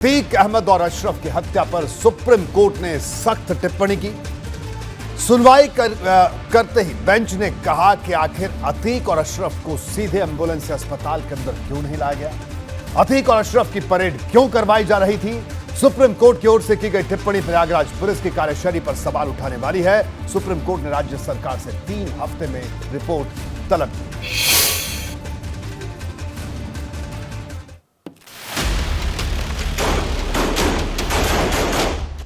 अतीक अहमद और अशरफ की हत्या पर सुप्रीम कोर्ट ने सख्त टिप्पणी की। सुनवाई करते ही बेंच ने कहा कि आखिर अतीक और अशरफ को सीधे एम्बुलेंस से अस्पताल के अंदर क्यों नहीं लाया गया, अतीक और अशरफ की परेड क्यों करवाई जा रही थी। सुप्रीम कोर्ट की ओर से की गई टिप्पणी प्रयागराज पुलिस की कार्यशैली पर सवाल उठाने वाली है। सुप्रीम कोर्ट ने राज्य सरकार से 3 हफ्ते में रिपोर्ट तलब की।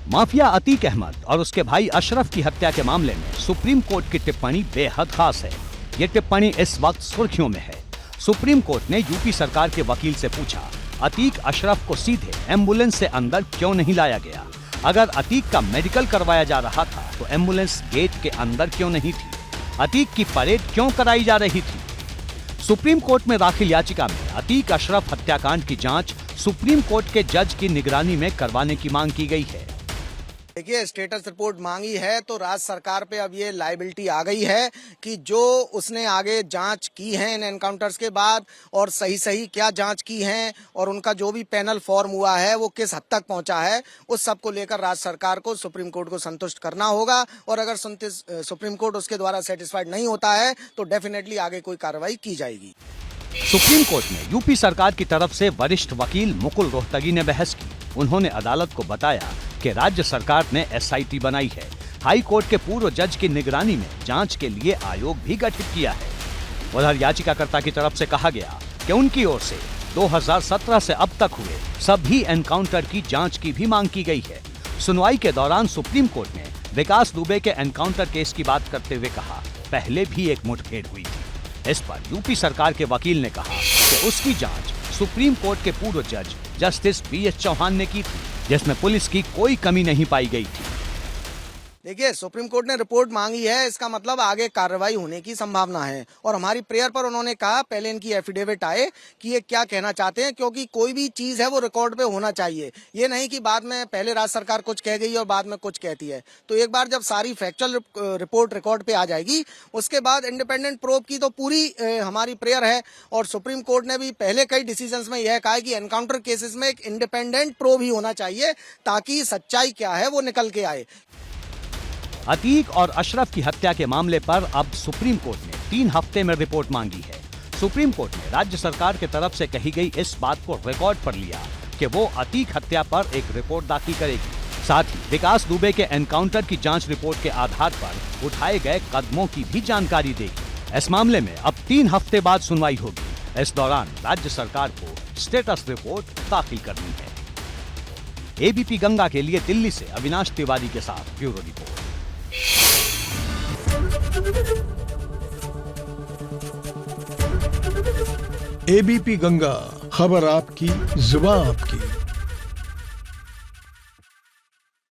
माफिया अतीक अहमद और उसके भाई अशरफ की हत्या के मामले में सुप्रीम कोर्ट की टिप्पणी बेहद खास है। ये टिप्पणी इस वक्त सुर्खियों में है। सुप्रीम कोर्ट ने यूपी सरकार के वकील से पूछा, अतीक अशरफ को सीधे एम्बुलेंस से अंदर क्यों नहीं लाया गया? अगर अतीक का मेडिकल करवाया जा रहा था तो एम्बुलेंस गेट के अंदर क्यों नहीं थी? अतीक की परेड क्यों कराई जा रही थी? सुप्रीम कोर्ट में दाखिल याचिका में अतीक अशरफ हत्याकांड की जांच सुप्रीम कोर्ट के जज की निगरानी में करवाने की मांग की गई है। देखिए, स्टेटस रिपोर्ट मांगी है तो राज्य सरकार पे अब ये लायबिलिटी आ गई है कि जो उसने आगे जांच की है इन एनकाउंटर्स के बाद और सही क्या जांच की है और उनका जो भी पैनल फॉर्म हुआ है वो किस हद तक पहुंचा है, उस सब को लेकर राज्य सरकार को सुप्रीम कोर्ट को संतुष्ट करना होगा। और अगर सुप्रीम कोर्ट उसके द्वारा सेटिस्फाइड नहीं होता है तो डेफिनेटली आगे कोई कार्रवाई की जाएगी। सुप्रीम कोर्ट में यूपी सरकार की तरफ से वरिष्ठ वकील मुकुल रोहतगी ने बहस की। उन्होंने अदालत को बताया कि राज्य सरकार ने एसआईटी बनाई है। हाई कोर्ट के पूर्व जज की निगरानी में जांच के लिए आयोग भी गठित किया है। उधर याचिकाकर्ता की तरफ से कहा गया कि उनकी ओर से 2017 से अब तक हुए सभी एनकाउंटर की जांच की भी मांग की गई है। सुनवाई के दौरान सुप्रीम कोर्ट ने विकास दुबे के एनकाउंटर केस की बात करते हुए कहा, पहले भी एक मुठभेड़ हुई थी। इस पर यूपी सरकार के वकील ने कहा कि उसकी जांच सुप्रीम कोर्ट के पूर्व जज जस्टिस BH चौहान ने की थी, जिसमें पुलिस की कोई कमी नहीं पाई गई थी। देखिए, सुप्रीम कोर्ट ने रिपोर्ट मांगी है, इसका मतलब आगे कार्रवाई होने की संभावना है। और हमारी प्रेयर पर उन्होंने कहा पहले इनकी एफिडेविट आए कि ये क्या कहना चाहते हैं, क्योंकि कोई भी चीज है वो रिकॉर्ड पे होना चाहिए। ये नहीं कि बाद में पहले राज्य सरकार कुछ कह गई और बाद में कुछ कहती है। तो एक बार जब सारी फैक्चुअल रिपोर्ट रिकॉर्ड पे आ जाएगी उसके बाद इंडिपेंडेंट प्रोब की तो पूरी हमारी प्रेयर है। और सुप्रीम कोर्ट ने भी पहले कई डिसीजन में यह कहा कि एनकाउंटर केसेस में एक इंडिपेंडेंट प्रोब ही होना चाहिए ताकि सच्चाई क्या है वो निकल के आए। अतीक और अशरफ की हत्या के मामले पर अब सुप्रीम कोर्ट ने 3 हफ्ते में रिपोर्ट मांगी है। सुप्रीम कोर्ट ने राज्य सरकार की तरफ से कही गई इस बात को रिकॉर्ड पर लिया कि वो अतीक हत्या पर एक रिपोर्ट दाखिल करेगी। साथ ही विकास दुबे के एनकाउंटर की जांच रिपोर्ट के आधार पर उठाए गए कदमों की भी जानकारी देगी। इस मामले में अब 3 हफ्ते बाद सुनवाई होगी। इस दौरान राज्य सरकार को स्टेटस रिपोर्ट दाखिल करनी है। ABP गंगा के लिए दिल्ली से अविनाश तिवारी के साथ ब्यूरो रिपोर्ट। ABP गंगा, खबर आपकी, जुबान आपकी।